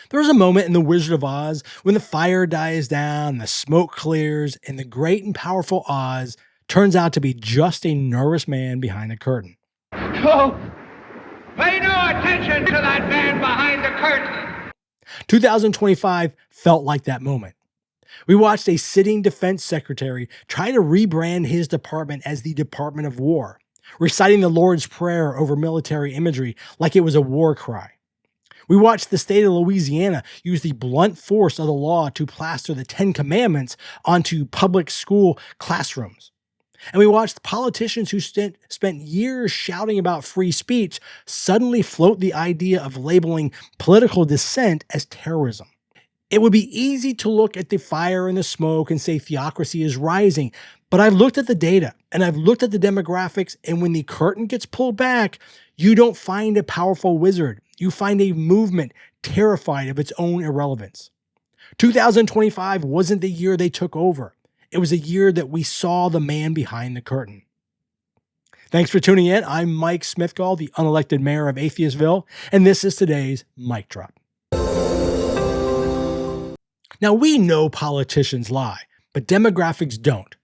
There is a moment in The Wizard of Oz when the fire dies down, the smoke clears, and the great and powerful Oz turns out to be just a nervous man behind the curtain. Oh, pay no attention to that man behind the curtain. 2025 felt like that moment. We watched a sitting defense secretary try to rebrand his department as the Department of War, reciting the Lord's Prayer over military imagery like it was a war cry. We watched the state of Louisiana use the blunt force of the law to plaster the Ten Commandments onto public school classrooms. And we watched politicians who spent years shouting about free speech suddenly float the idea of labeling political dissent as terrorism. It would be easy to look at the fire and the smoke and say theocracy is rising, but I've looked at the data and I've looked at the demographics, and when the curtain gets pulled back, you don't find a powerful wizard. You find a movement terrified of its own irrelevance. 2025 wasn't the year they took over. It was a year that we saw the man behind the curtain. Thanks for tuning in. I'm Mike Smithgall, the unelected mayor of Atheistville, and this is today's Mic Drop. Now, we know politicians lie, but demographics don't.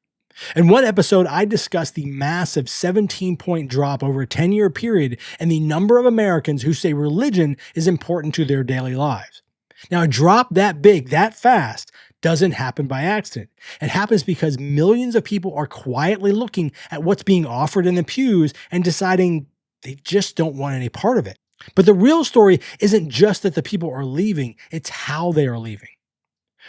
In one episode, I discussed the massive 17-point drop over a 10-year period in the number of Americans who say religion is important to their daily lives. Now, a drop that big, that fast, doesn't happen by accident. It happens because millions of people are quietly looking at what's being offered in the pews and deciding they just don't want any part of it. But the real story isn't just that the people are leaving, it's how they are leaving.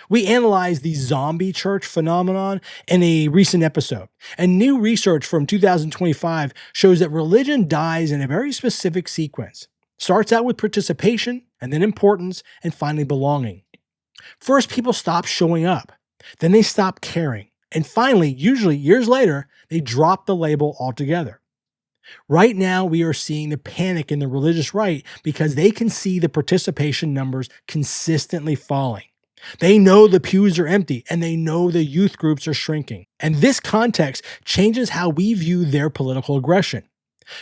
We analyzed the zombie church phenomenon in a recent episode, and new research from 2025 shows that religion dies in a very specific sequence. Starts out with participation, and then importance, and finally belonging. First, people stop showing up, then they stop caring, and finally, usually years later, they drop the label altogether. Right now, we are seeing the panic in the religious right because they can see the participation numbers consistently falling. They know the pews are empty, and they know the youth groups are shrinking. And this context changes how we view their political aggression.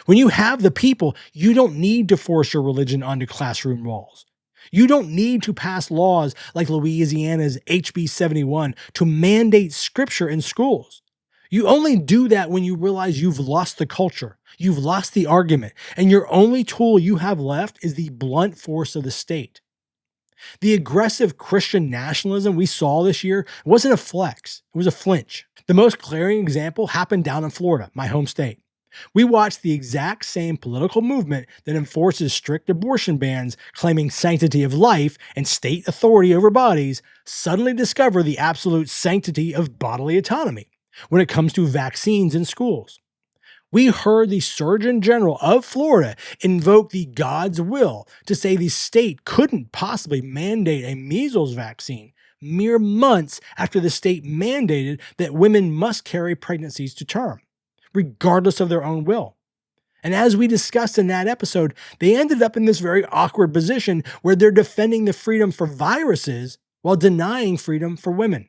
When you have the people, you don't need to force your religion onto classroom walls. You don't need to pass laws like Louisiana's HB 71 to mandate scripture in schools. You only do that when you realize you've lost the culture, you've lost the argument, and your only tool you have left is the blunt force of the state. The aggressive Christian nationalism we saw this year wasn't a flex, it was a flinch. The most glaring example happened down in Florida, my home state. We watched the exact same political movement that enforces strict abortion bans, claiming sanctity of life and state authority over bodies, suddenly discover the absolute sanctity of bodily autonomy when it comes to vaccines in schools. We heard the Surgeon General of Florida invoke the God's will to say the state couldn't possibly mandate a measles vaccine mere months after the state mandated that women must carry pregnancies to term, regardless of their own will. And as we discussed in that episode, they ended up in this very awkward position where they're defending the freedom for viruses while denying freedom for women.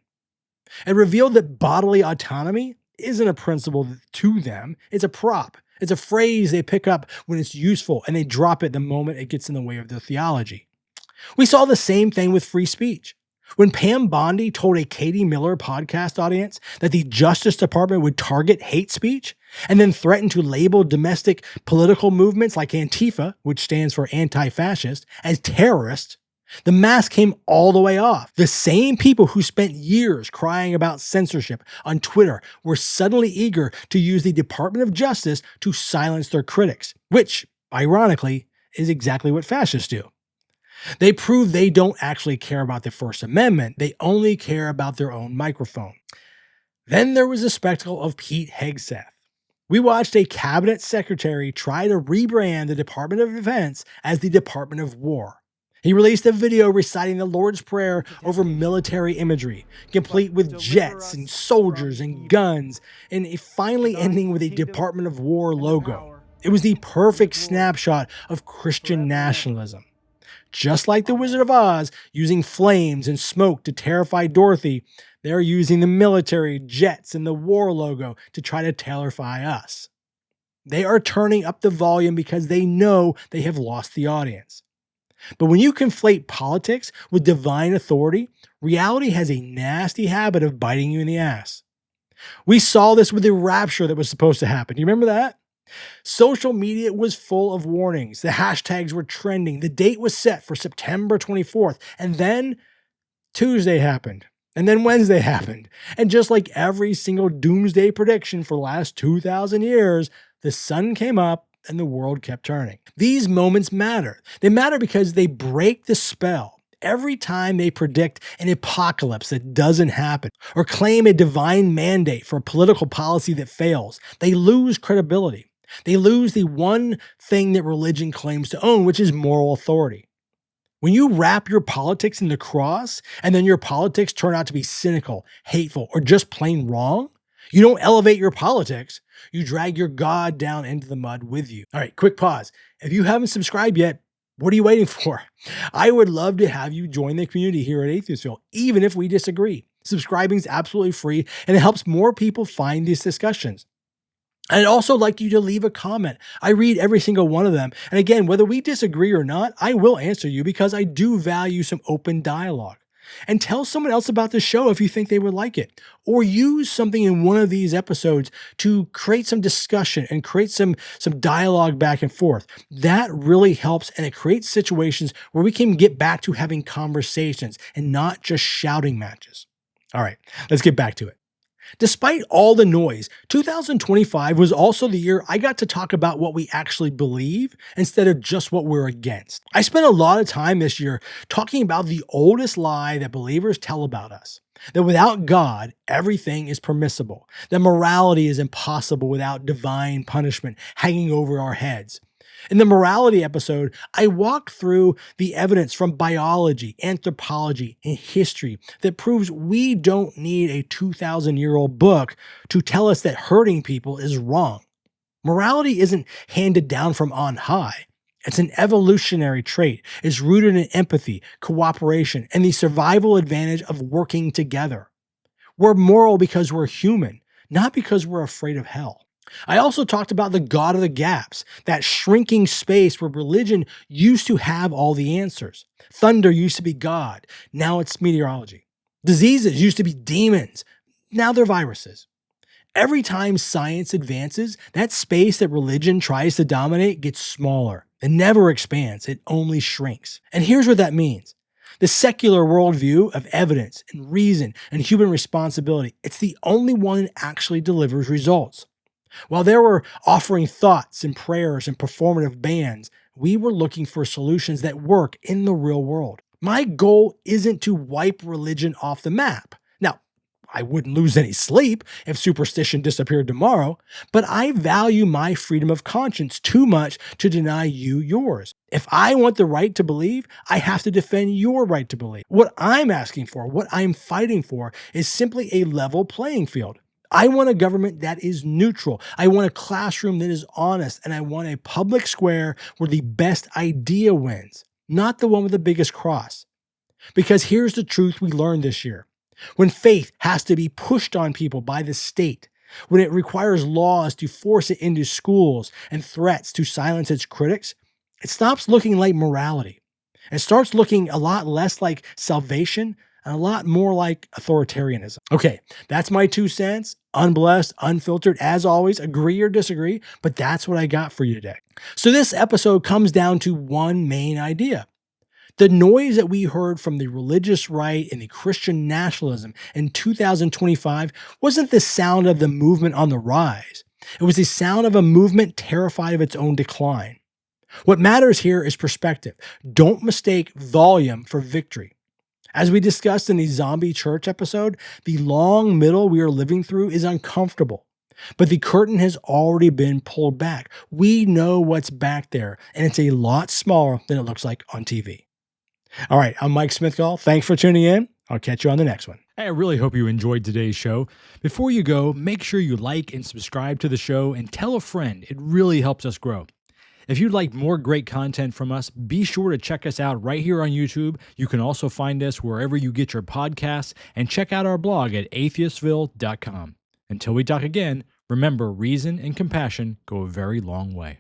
It revealed that bodily autonomy isn't a principle to them, it's a prop. It's a phrase they pick up when it's useful and they drop it the moment it gets in the way of their theology. We saw the same thing with free speech. When Pam Bondi told a Katie Miller podcast audience that the Justice Department would target hate speech and then threaten to label domestic political movements like Antifa, which stands for anti-fascist, as terrorists, the mask came all the way off. The same people who spent years crying about censorship on Twitter were suddenly eager to use the Department of Justice to silence their critics, which, ironically, is exactly what fascists do. They prove they don't actually care about the First Amendment, they only care about their own microphone. Then there was the spectacle of Pete Hegseth. We watched a cabinet secretary try to rebrand the Department of Defense as the Department of War. He released a video reciting the Lord's Prayer over military imagery, complete with jets and soldiers and guns, and finally ending with a Department of War logo. It was the perfect snapshot of Christian nationalism. Just like the Wizard of Oz using flames and smoke to terrify Dorothy, they're using the military, jets, and the war logo to try to terrify us. They are turning up the volume because they know they have lost the audience. But when you conflate politics with divine authority, reality has a nasty habit of biting you in the ass. We saw this with the rapture that was supposed to happen. You remember that? Social media was full of warnings. The hashtags were trending. The date was set for September 24th. And then Tuesday happened. And then Wednesday happened. And just like every single doomsday prediction for the last 2,000 years, the sun came up and the world kept turning. These moments matter. They matter because they break the spell. Every time they predict an apocalypse that doesn't happen or claim a divine mandate for a political policy that fails, they lose credibility. They lose the one thing that religion claims to own, which is moral authority. When you wrap your politics in the cross and then your politics turn out to be cynical, hateful, or just plain wrong, you don't elevate your politics, you drag your God down into the mud with you. All right, quick pause. If you haven't subscribed yet, what are you waiting for? I would love to have you join the community here at Atheistville, even if we disagree. Subscribing is absolutely free and it helps more people find these discussions. I'd also like you to leave a comment. I read every single one of them. And again, whether we disagree or not, I will answer you because I do value some open dialogue. And tell someone else about the show if you think they would like it. Or use something in one of these episodes to create some discussion and create some dialogue back and forth. That really helps, and it creates situations where we can get back to having conversations and not just shouting matches. All right, let's get back to it. Despite all the noise, 2025 was also the year I got to talk about what we actually believe instead of just what we're against. I spent a lot of time this year talking about the oldest lie that believers tell about us, that without God, everything is permissible, that morality is impossible without divine punishment hanging over our heads. In the morality episode, I walked through the evidence from biology, anthropology, and history that proves we don't need a 2,000-year-old book to tell us that hurting people is wrong. Morality isn't handed down from on high. It's an evolutionary trait. It's rooted in empathy, cooperation, and the survival advantage of working together. We're moral because we're human, not because we're afraid of hell. I also talked about the God of the gaps, that shrinking space where religion used to have all the answers. Thunder used to be God, now it's meteorology. Diseases used to be demons, now they're viruses. Every time science advances, that space that religion tries to dominate gets smaller. It never expands, it only shrinks. And here's what that means. The secular worldview of evidence and reason and human responsibility, it's the only one that actually delivers results. While they were offering thoughts and prayers and performative bands, we were looking for solutions that work in the real world. My goal isn't to wipe religion off the map. Now, I wouldn't lose any sleep if superstition disappeared tomorrow, but I value my freedom of conscience too much to deny you yours. If I want the right to believe, I have to defend your right to believe. What I'm asking for, what I'm fighting for, is simply a level playing field. I want a government that is neutral. I want a classroom that is honest, and I want a public square where the best idea wins, not the one with the biggest cross. Because here's the truth we learned this year. When faith has to be pushed on people by the state, when it requires laws to force it into schools and threats to silence its critics, it stops looking like morality. It starts looking a lot less like salvation and a lot more like authoritarianism. Okay, that's my 2 cents, unblessed, unfiltered, as always, agree or disagree, but that's what I got for you today. So this episode comes down to one main idea. The noise that we heard from the religious right and the Christian nationalism in 2025 wasn't the sound of the movement on the rise. It was the sound of a movement terrified of its own decline. What matters here is perspective. Don't mistake volume for victory. As we discussed in the zombie church episode, the long middle we are living through is uncomfortable, but the curtain has already been pulled back. We know what's back there, and it's a lot smaller than it looks like on TV. All right, I'm Mike Smithgall. Thanks for tuning in. I'll catch you on the next one. Hey, I really hope you enjoyed today's show. Before you go, make sure you like and subscribe to the show and tell a friend. It really helps us grow. If you'd like more great content from us, be sure to check us out right here on YouTube. You can also find us wherever you get your podcasts and check out our blog at atheistville.com. Until we talk again, remember reason and compassion go a very long way.